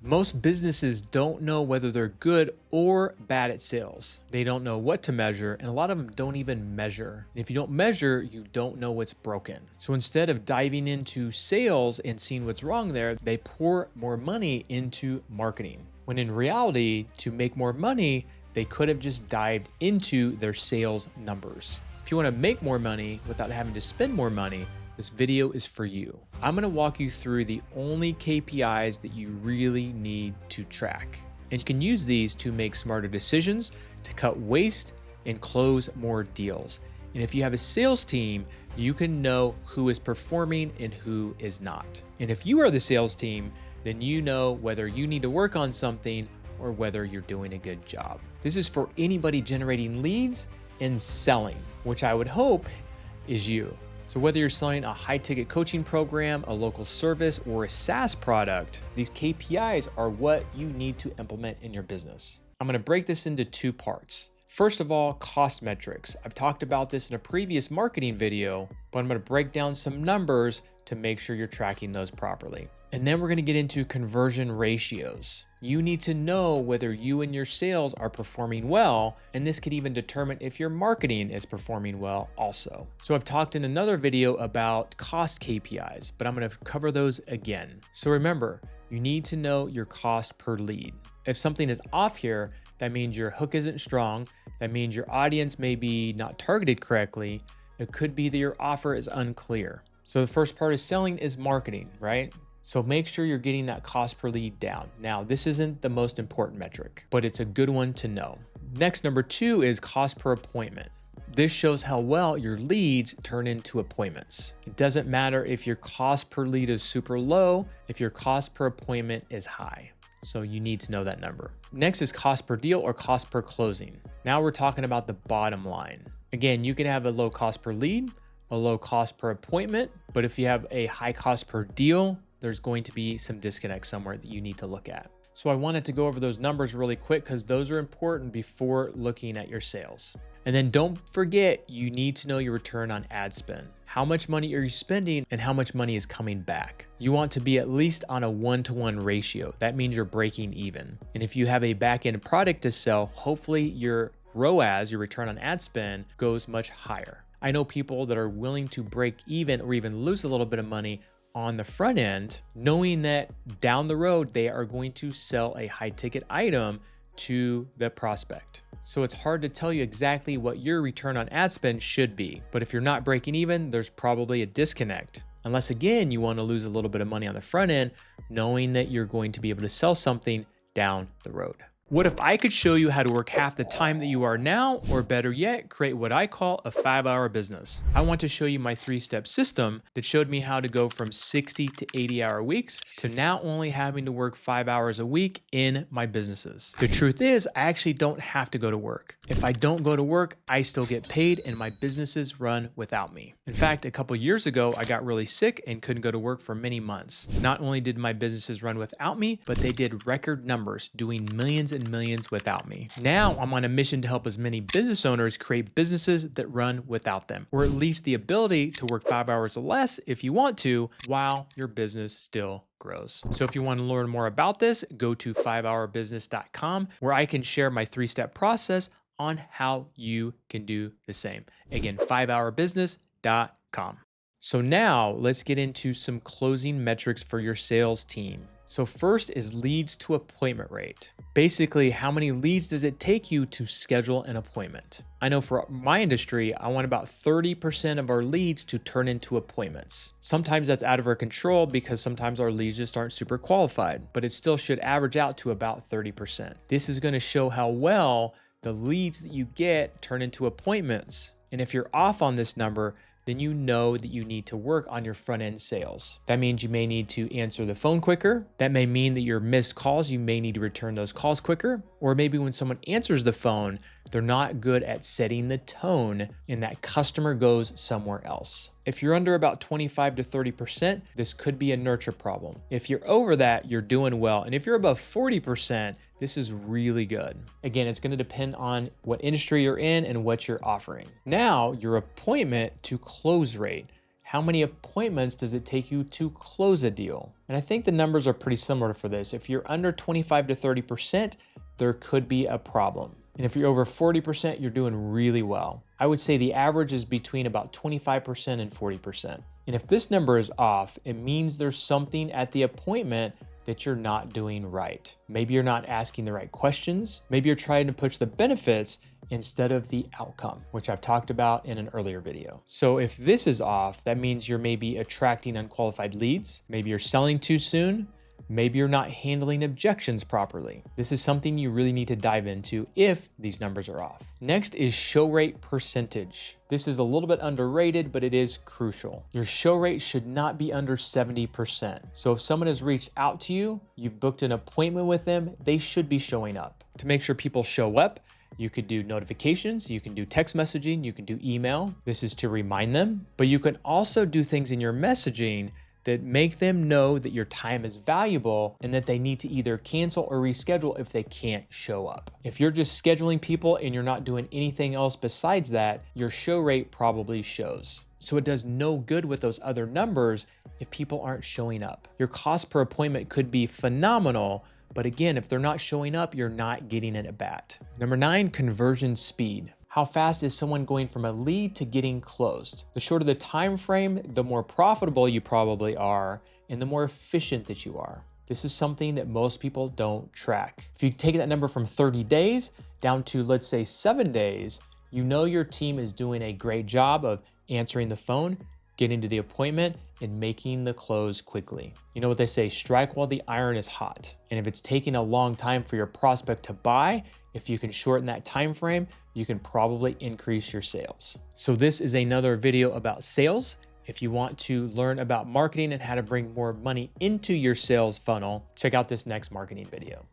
Most businesses don't know whether they're good or bad at sales. They don't know what to measure, and a lot of them don't even measure. And if you don't measure, you don't know what's broken. So instead of diving into sales and seeing what's wrong there, they pour more money into marketing. When in reality, to make more money, they could have just dived into their sales numbers. If you want to make more money without having to spend more money, this video is for you. I'm gonna walk you through the only KPIs that you really need to track. And you can use these to make smarter decisions, to cut waste, and close more deals. And if you have a sales team, you can know who is performing and who is not. And if you are the sales team, then you know whether you need to work on something or whether you're doing a good job. This is for anybody generating leads and selling, which I would hope is you. So whether you're selling a high-ticket coaching program, a local service, or a SaaS product, these KPIs are what you need to implement in your business. I'm gonna break this into two parts. First of all, cost metrics. I've talked about this in a previous marketing video, but I'm gonna break down some numbers to make sure you're tracking those properly. And then we're gonna get into conversion ratios. You need to know whether you and your sales are performing well, and this could even determine if your marketing is performing well also. So I've talked in another video about cost KPIs, but I'm gonna cover those again. So remember, you need to know your cost per lead. If something is off here, that means your hook isn't strong. That means your audience may be not targeted correctly. It could be that your offer is unclear. So the first part of selling is marketing, right? So make sure you're getting that cost per lead down. Now, this isn't the most important metric, but it's a good one to know. Next, number two is cost per appointment. This shows how well your leads turn into appointments. It doesn't matter if your cost per lead is super low, if your cost per appointment is high. So you need to know that number. Next is cost per deal or cost per closing. Now we're talking about the bottom line. Again, you can have a low cost per lead, a low cost per appointment, but if you have a high cost per deal, there's going to be some disconnect somewhere that you need to look at. So I wanted to go over those numbers really quick because those are important before looking at your sales. And then don't forget, you need to know your return on ad spend. How much money are you spending and how much money is coming back? You want to be at least on a 1-to-1 ratio. That means you're breaking even. And if you have a back-end product to sell, hopefully your ROAS, your return on ad spend, goes much higher. I know people that are willing to break even or even lose a little bit of money on the front end, knowing that down the road, they are going to sell a high ticket item to the prospect. So it's hard to tell you exactly what your return on ad spend should be. But if you're not breaking even, there's probably a disconnect. Unless again, you want to lose a little bit of money on the front end, knowing that you're going to be able to sell something down the road. What if I could show you how to work half the time that you are now, or better yet, create what I call a 5-hour business? I want to show you my 3-step system that showed me how to go from 60 to 80-hour weeks to now only having to work 5 hours a week in my businesses. The truth is, I actually don't have to go to work. If I don't go to work, I still get paid and my businesses run without me. In fact, a couple years ago, I got really sick and couldn't go to work for many months. Not only did my businesses run without me, but they did record numbers, doing millions and millions without me. Now I'm on a mission to help as many business owners create businesses that run without them, or at least the ability to work 5 hours or less if you want to, while your business still grows. So if you want to learn more about this, go to 5hourbusiness.com, where I can share my 3-step process on how you can do the same. Again, 5hourbusiness.com. So now let's get into some closing metrics for your sales team. So first is leads to appointment rate. Basically, how many leads does it take you to schedule an appointment? I know for my industry, I want about 30% of our leads to turn into appointments. Sometimes that's out of our control because sometimes our leads just aren't super qualified, but it still should average out to about 30%. This is going to show how well the leads that you get turn into appointments. And if you're off on this number, then you know that you need to work on your front end sales. That means you may need to answer the phone quicker. That may mean that your missed calls, you may need to return those calls quicker. Or maybe when someone answers the phone, they're not good at setting the tone and that customer goes somewhere else. If you're under about 25 to 30%, this could be a nurture problem. If you're over that, you're doing well. And if you're above 40%, this is really good. Again, it's going to depend on what industry you're in and what you're offering. Now, your appointment to close rate. How many appointments does it take you to close a deal? And I think the numbers are pretty similar for this. If you're under 25 to 30%, there could be a problem. And if you're over 40%, you're doing really well. I would say the average is between about 25% and 40%. And if this number is off, it means there's something at the appointment that you're not doing right. Maybe you're not asking the right questions. Maybe you're trying to push the benefits instead of the outcome, which I've talked about in an earlier video. So if this is off, that means you're maybe attracting unqualified leads. Maybe you're selling too soon. Maybe you're not handling objections properly. This is something you really need to dive into if these numbers are off. Next is show rate percentage. This is a little bit underrated, but it is crucial. Your show rate should not be under 70%. So if someone has reached out to you, you've booked an appointment with them, they should be showing up. To make sure people show up, you could do notifications, you can do text messaging, you can do email. This is to remind them, but you can also do things in your messaging that make them know that your time is valuable and that they need to either cancel or reschedule if they can't show up. If you're just scheduling people and you're not doing anything else besides that, your show rate probably shows. So it does no good with those other numbers if people aren't showing up. Your cost per appointment could be phenomenal, but again, if they're not showing up, you're not getting it at bat. Number 9, conversion speed. How fast is someone going from a lead to getting closed? The shorter the time frame, the more profitable you probably are, and the more efficient that you are. This is something that most people don't track. If you take that number from 30 days down to, let's say, 7 days, you know your team is doing a great job of answering the phone, getting to the appointment, and making the close quickly. You know what they say, strike while the iron is hot. And if it's taking a long time for your prospect to buy, if you can shorten that time frame, you can probably increase your sales. So this is another video about sales. If you want to learn about marketing and how to bring more money into your sales funnel, check out this next marketing video.